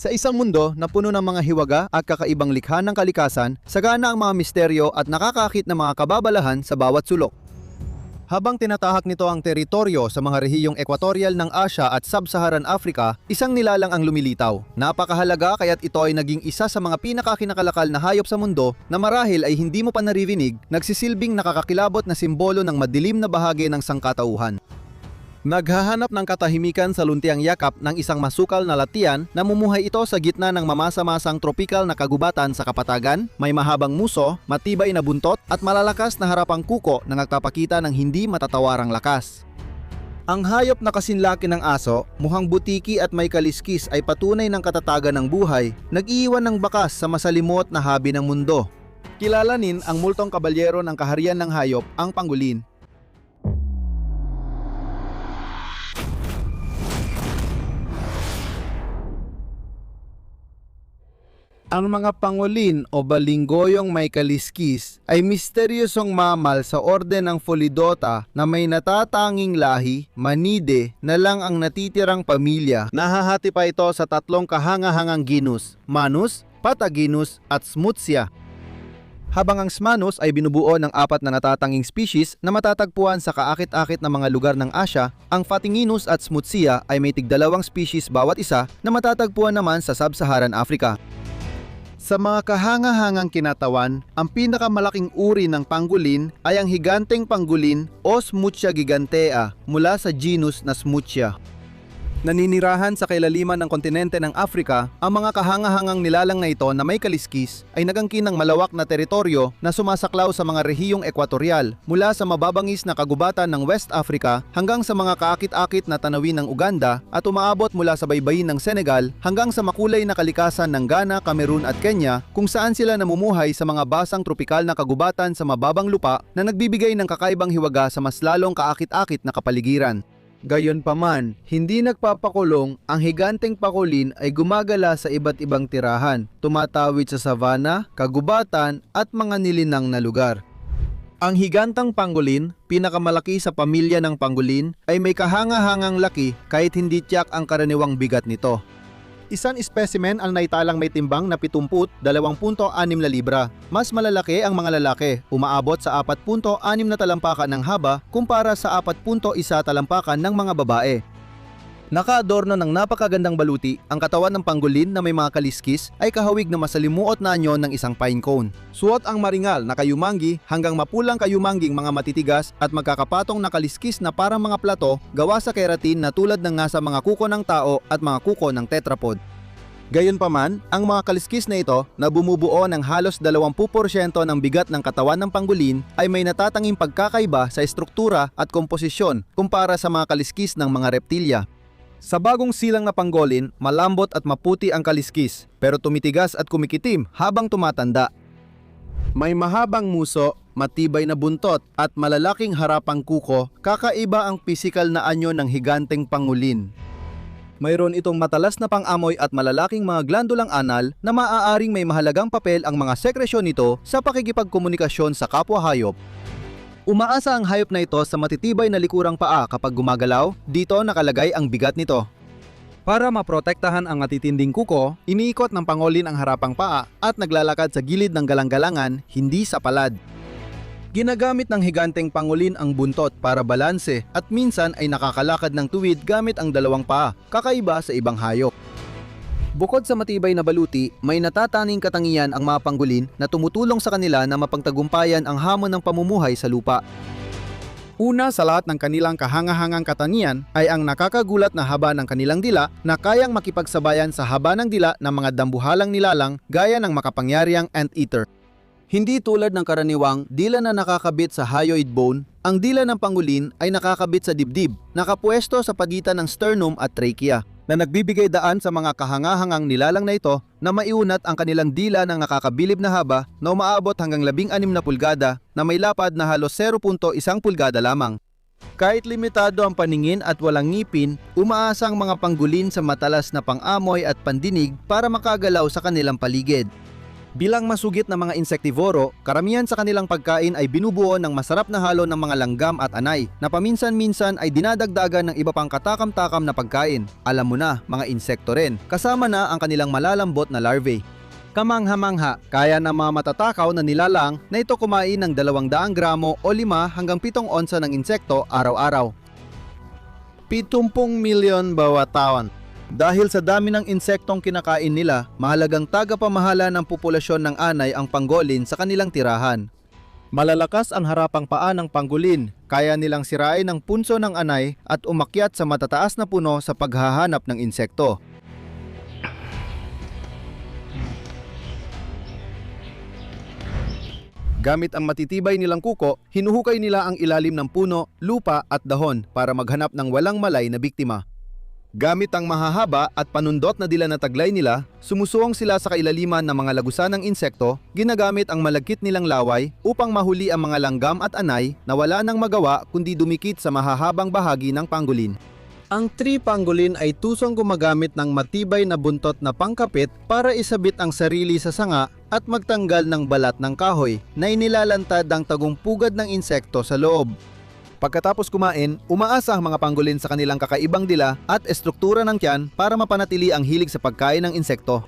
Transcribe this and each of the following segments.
Sa isang mundo na puno ng mga hiwaga at kakaibang likha ng kalikasan, sagana ang mga misteryo at nakakaakit na mga kababalahan sa bawat sulok. Habang tinatahak nito ang teritoryo sa mga rehiyong ekwatorial ng Asya at Sub-Saharan Africa, isang nilalang ang lumilitaw. Napakahalaga kaya't ito ay naging isa sa mga pinakakinakalakal na hayop sa mundo na marahil ay hindi mo pa naririnig, nagsisilbing nakakakilabot na simbolo ng madilim na bahagi ng sangkatauhan. Naghahanap ng katahimikan sa luntiang yakap ng isang masukal na latian, namumuhay ito sa gitna ng mamasa-masang tropikal na kagubatan sa kapatagan, may mahabang muso, matibay na buntot at malalakas na harapang kuko na nagpapakita ng hindi matatawarang lakas. Ang hayop na kasinlaki ng aso, mukhang butiki at may kaliskis ay patunay ng katatagan ng buhay, nag-iiwan ng bakas sa masalimot na habi ng mundo. Kilalanin ang multong kabalyero ng kaharian ng hayop, ang pangolin. Ang mga pangolin o balinggoyong may kaliskis ay misteryosong mammal sa orden ng Pholidota na may natatanging lahi, Manide, na lang ang natitirang pamilya. Nahahati pa ito sa tatlong kahangahangang genus, Manus, Pataginus at Smutsia. Habang ang Smanus ay binubuo ng 4 na natatanging species na matatagpuan sa kaakit-akit na mga lugar ng Asya, ang Pataginus at Smutsia ay may tig-2 species bawat isa na matatagpuan naman sa Sub-Saharan Africa. Sa mga kahangahangang kinatawan, ang pinakamalaking uri ng pangolin ay ang higanteng pangolin o Smutsia gigantea mula sa genus na Smutsia. Naninirahan sa kailaliman ng kontinente ng Africa, ang mga kahangahangang nilalang na ito na may kaliskis ay nagangkin ng malawak na teritoryo na sumasaklaw sa mga rehiyong ekwatorial mula sa mababangis na kagubatan ng West Africa hanggang sa mga kaakit-akit na tanawin ng Uganda at umaabot mula sa baybayin ng Senegal hanggang sa makulay na kalikasan ng Ghana, Cameroon at Kenya kung saan sila namumuhay sa mga basang tropikal na kagubatan sa mababang lupa na nagbibigay ng kakaibang hiwaga sa mas lalong kaakit-akit na kapaligiran. Gayunpaman, hindi nagpapakulong, ang higanteng pangolin ay gumagala sa iba't ibang tirahan, tumatawid sa savanna, kagubatan at mga nilinang na lugar. Ang higantang pangolin, pinakamalaki sa pamilya ng pangolin, ay may kahangahangang laki kahit hindi tiyak ang karaniwang bigat nito. Isang specimen ang naitalang may timbang na 70, 2.6 na libra. Mas malalaki ang mga lalaki, umaabot sa 4.6 na talampakan ng haba kumpara sa 4.1 talampakan ng mga babae. Nakaadorno ng napakagandang baluti, ang katawan ng pangolin na may mga kaliskis ay kahawig na masalimuot na anyo ng isang pine cone. Suot ang maringal na kayumanggi hanggang mapulang kayumangging mga matitigas at magkakapatong na kaliskis na parang mga plato gawa sa keratin na tulad ng nga sa mga kuko ng tao at mga kuko ng tetrapod. Gayunpaman, ang mga kaliskis na ito na bumubuo ng halos 20% ng bigat ng katawan ng pangolin ay may natatanging pagkakaiba sa estruktura at komposisyon kumpara sa mga kaliskis ng mga reptilya. Sa bagong silang na pangolin, malambot at maputi ang kaliskis, pero tumitigas at kumikitim habang tumatanda. May mahabang muso, matibay na buntot at malalaking harapang kuko, kakaiba ang pisikal na anyo ng higanteng pangolin. Mayroon itong matalas na pang-amoy at malalaking mga glandulang anal na maaaring may mahalagang papel ang mga sekresyon nito sa pakikipagkomunikasyon sa kapwa hayop. Umaasa ang hayop na ito sa matitibay na likurang paa kapag gumagalaw, dito nakalagay ang bigat nito. Para maprotektahan ang matitinding kuko, iniikot ng pangolin ang harapang paa at naglalakad sa gilid ng galang-galangan, hindi sa palad. Ginagamit ng higanteng pangolin ang buntot para balanse at minsan ay nakakalakad ng tuwid gamit ang 2 paa, kakaiba sa ibang hayop. Bukod sa matibay na baluti, may natataning katangian ang mga pangolin na tumutulong sa kanila na mapagtagumpayan ang hamon ng pamumuhay sa lupa. Una sa lahat ng kanilang kahangahangang katangian ay ang nakakagulat na haba ng kanilang dila na kayang makipagsabayan sa haba ng dila ng mga dambuhalang nilalang gaya ng makapangyariang anteater. Hindi tulad ng karaniwang dila na nakakabit sa hyoid bone, ang dila ng pangolin ay nakakabit sa dibdib, nakapwesto sa pagitan ng sternum at trachea, na nagbibigay daan sa mga kahangahangang nilalang na ito na maiunat ang kanilang dila ng nakakabilib na haba na umaabot hanggang 16 na pulgada na may lapad na halos 0.1 pulgada lamang. Kahit limitado ang paningin at walang ngipin, umaasa ang mga pangolin sa matalas na pang-amoy at pandinig para makagalaw sa kanilang paligid. Bilang masugid na mga insektivoro, karamihan sa kanilang pagkain ay binubuo ng masarap na halo ng mga langgam at anay na paminsan-minsan ay dinadagdagan ng iba pang katakam-takam na pagkain. Alam mo na, mga insekto rin, kasama na ang kanilang malalambot na larvae. Kamangha-mangha, kaya na mga matatakaw na nilalang na ito kumain ng 200 gramo o 5 hanggang 7 onsa ng insekto araw-araw. 70 milyon bawat taon. Dahil sa dami ng insektong kinakain nila, mahalagang tagapamahala ng populasyon ng anay ang pangolin sa kanilang tirahan. Malalakas ang harapang paa ng pangolin, kaya nilang sirain ang punso ng anay at umakyat sa matataas na puno sa paghahanap ng insekto. Gamit ang matitibay nilang kuko, hinuhukay nila ang ilalim ng puno, lupa at dahon para maghanap ng walang malay na biktima. Gamit ang mahahaba at panundot na dila na taglay nila, sumusuong sila sa kailaliman ng mga lagusan ng insekto, ginagamit ang malagkit nilang laway upang mahuli ang mga langgam at anay na wala nang magawa kundi dumikit sa mahahabang bahagi ng pangolin. Ang tree pangolin ay tusong gumagamit ng matibay na buntot na pangkapit para isabit ang sarili sa sanga at magtanggal ng balat ng kahoy na inilalantad ang tagong-pugad ng insekto sa loob. Pagkatapos kumain, umaasa ang mga pangolin sa kanilang kakaibang dila at estruktura ng tiyan para mapanatili ang hilig sa pagkain ng insekto.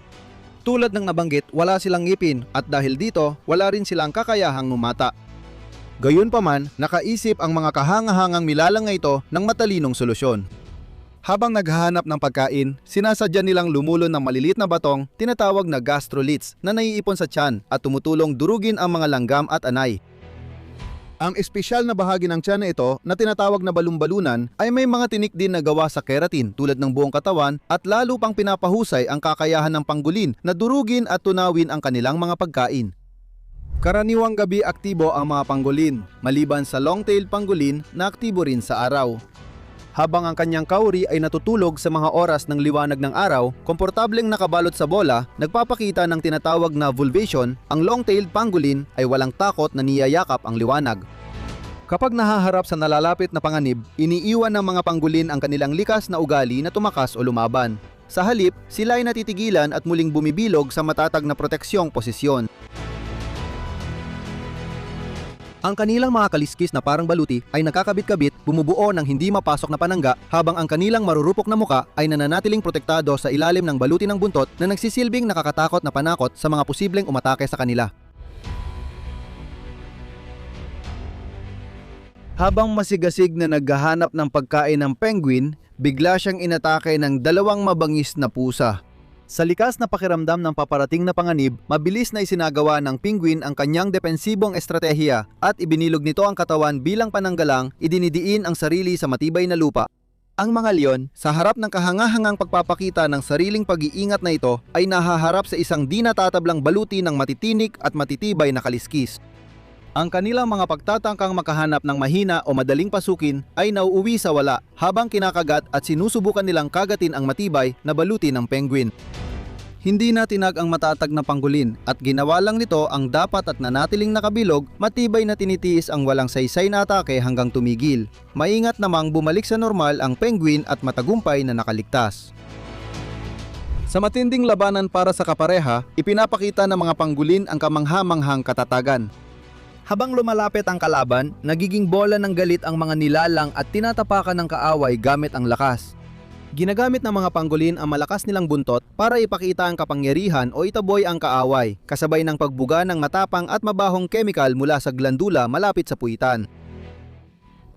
Tulad ng nabanggit, wala silang ngipin at dahil dito, wala rin silang kakayahang numata. Gayunpaman, nakaisip ang mga kahangahangang milalang na ito ng matalinong solusyon. Habang naghahanap ng pagkain, sinasadya nilang lumulon ng maliliit na batong tinatawag na gastroliths na naiipon sa tiyan at tumutulong durugin ang mga langgam at anay. Ang espesyal na bahagi ng tiyan na ito na tinatawag na balumbalunan ay may mga tinik din na gawa sa keratin tulad ng buong katawan at lalo pang pinapahusay ang kakayahan ng pangolin na durugin at tunawin ang kanilang mga pagkain. Karaniwang gabi aktibo ang mga pangolin, maliban sa long-tail pangolin na aktibo rin sa araw. Habang ang kanyang kauri ay natutulog sa mga oras ng liwanag ng araw, komportableng nakabalot sa bola, nagpapakita ng tinatawag na vulvation, ang long-tailed pangolin ay walang takot na niyayakap ang liwanag. Kapag nahaharap sa nalalapit na panganib, iniiwan ng mga pangolin ang kanilang likas na ugali na tumakas o lumaban. Sa halip, sila ay natitigilan at muling bumibilog sa matatag na proteksyong posisyon. Ang kanilang mga kaliskis na parang baluti ay nakakabit-kabit, bumubuo ng hindi mapasok na panangga habang ang kanilang marurupok na muka ay nananatiling protektado sa ilalim ng baluti ng buntot na nagsisilbing nakakatakot na panakot sa mga posibleng umatake sa kanila. Habang masigasig na naghahanap ng pagkain ng penguin, bigla siyang inatake ng 2 mabangis na pusa. Sa likas na pakiramdam ng paparating na panganib, mabilis na isinagawa ng penguin ang kanyang depensibong estratehiya at ibinilog nito ang katawan bilang pananggalang, idinidiin ang sarili sa matibay na lupa. Ang mga leon, sa harap ng kahangahangang pagpapakita ng sariling pag-iingat na ito, ay nahaharap sa isang di natatablang baluti ng matitinik at matitibay na kaliskis. Ang kanilang mga pagtatangkang makahanap ng mahina o madaling pasukin ay nauuwi sa wala habang kinakagat at sinusubukan nilang kagatin ang matibay na baluti ng penguin. Hindi na tinag ang matatag na pangolin at ginawa lang nito ang dapat at nanatiling nakabilog, matibay na tinitiis ang walang saysay na atake hanggang tumigil. Maingat namang bumalik sa normal ang penguin at matagumpay na nakaligtas. Sa matinding labanan para sa kapareha, ipinapakita ng mga pangolin ang kamangha-manghang katatagan. Habang lumalapit ang kalaban, nagiging bola ng galit ang mga nilalang at tinatapakan ng kaaway gamit ang lakas. Ginagamit ng mga pangolin ang malakas nilang buntot para ipakita ang kapangyarihan o itaboy ang kaaway, kasabay ng pagbuga ng matapang at mabahong kemikal mula sa glandula malapit sa puwitan.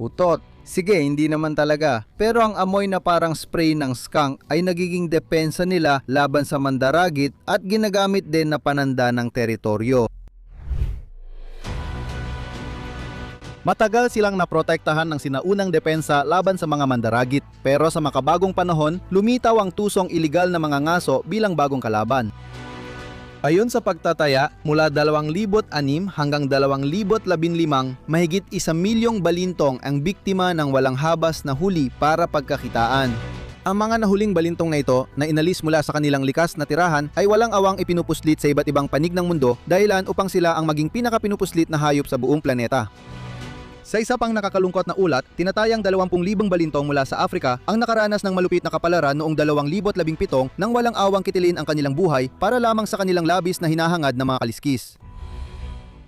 Utot. Sige, hindi naman talaga. Pero ang amoy na parang spray ng skunk ay nagiging depensa nila laban sa mandaragit at ginagamit din na pananda ng teritoryo. Matagal silang naprotektahan ng sinaunang depensa laban sa mga mandaragit, pero sa makabagong panahon, lumitaw ang tusong iligal na mga ngaso bilang bagong kalaban. Ayon sa pagtataya, mula 2006 hanggang 2015, mahigit 1 milyong balintong ang biktima ng walang habas na huli para pagkakitaan. Ang mga nahuling balintong na ito na inalis mula sa kanilang likas na tirahan ay walang awang ipinupuslit sa iba't ibang panig ng mundo dahilan upang sila ang maging pinakapinupuslit na hayop sa buong planeta. Sa isa pang nakakalungkot na ulat, tinatayang 20,000 balintong mula sa Africa ang nakaranas ng malupit na kapalaran noong 2017 nang walang awang kitilin ang kanilang buhay para lamang sa kanilang labis na hinahangad na mga kaliskis.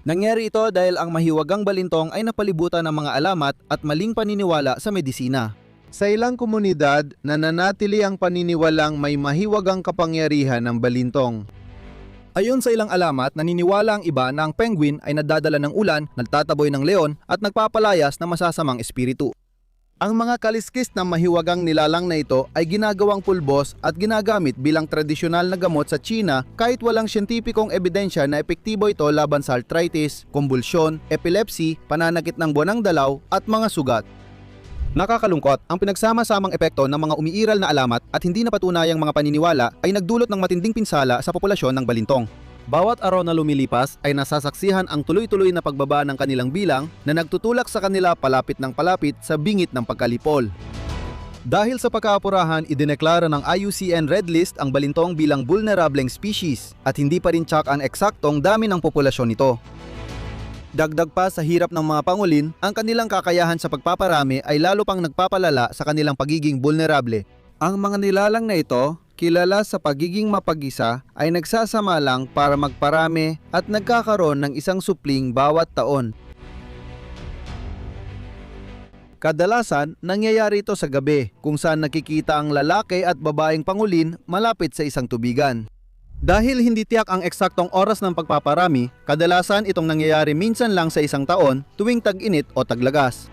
Nangyari ito dahil ang mahiwagang balintong ay napalibutan ng mga alamat at maling paniniwala sa medisina. Sa ilang komunidad, nananatili ang paniniwalang may mahiwagang kapangyarihan ng balintong. Ayon sa ilang alamat, naniniwala ang iba na ang penguin ay nadadala ng ulan, nagtataboy ng leon at nagpapalayas ng masasamang espiritu. Ang mga kaliskis na mahiwagang nilalang na ito ay ginagawang pulbos at ginagamit bilang tradisyonal na gamot sa China kahit walang siyentipikong ebidensya na epektibo ito laban sa arthritis, kumbulsyon, epilepsy, pananakit ng buwanang dalaw at mga sugat. Nakakalungkot, ang pinagsama-samang epekto ng mga umiiral na alamat at hindi napatunayang mga paniniwala ay nagdulot ng matinding pinsala sa populasyon ng balintong. Bawat araw na lumilipas ay nasasaksihan ang tuloy-tuloy na pagbaba ng kanilang bilang na nagtutulak sa kanila palapit ng palapit sa bingit ng pagkalipol. Dahil sa pagkaapurahan, idineklara ng IUCN Red List ang balintong bilang vulnerableng species at hindi pa rin tsak ang eksaktong dami ng populasyon nito. Dagdag pa sa hirap ng mga pangulin, ang kanilang kakayahan sa pagpaparami ay lalo pang nagpapalala sa kanilang pagiging vulnerable. Ang mga nilalang na ito, kilala sa pagiging mapag-isa, ay nagsasama lang para magparami at nagkakaroon ng isang supling bawat taon. Kadalasan, nangyayari ito sa gabi kung saan nakikita ang lalaki at babaeng pangulin malapit sa isang tubigan. Dahil hindi tiyak ang eksaktong oras ng pagpaparami, kadalasan itong nangyayari minsan lang sa isang taon tuwing tag-init o taglagas.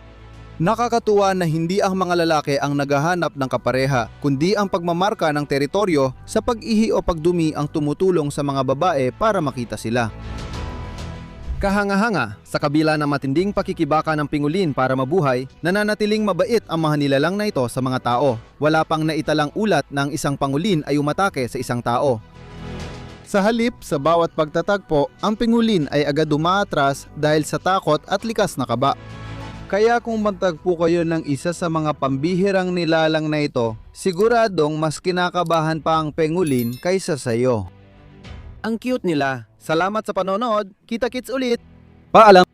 Nakakatuwa na hindi ang mga lalaki ang naghahanap ng kapareha, kundi ang pagmamarka ng teritoryo sa pag-ihi o pagdumi ang tumutulong sa mga babae para makita sila. Kahanga-hanga, sa kabila ng matinding pakikibaka ng pingulin para mabuhay, nananatiling mabait ang mga nilalang na ito sa mga tao. Wala pang naitalang ulat na ang isang pangulin ay umatake sa isang tao. Sa halip, sa bawat pagtatagpo, ang pingulin ay agad umaatras dahil sa takot at likas na kaba. Kaya kung matagpo kayo ng isa sa mga pambihirang nilalang na ito, siguradong mas kinakabahan pa ang pingulin kaysa sa iyo. Ang cute nila. Salamat sa panonood. Kita-kits ulit. Paalam.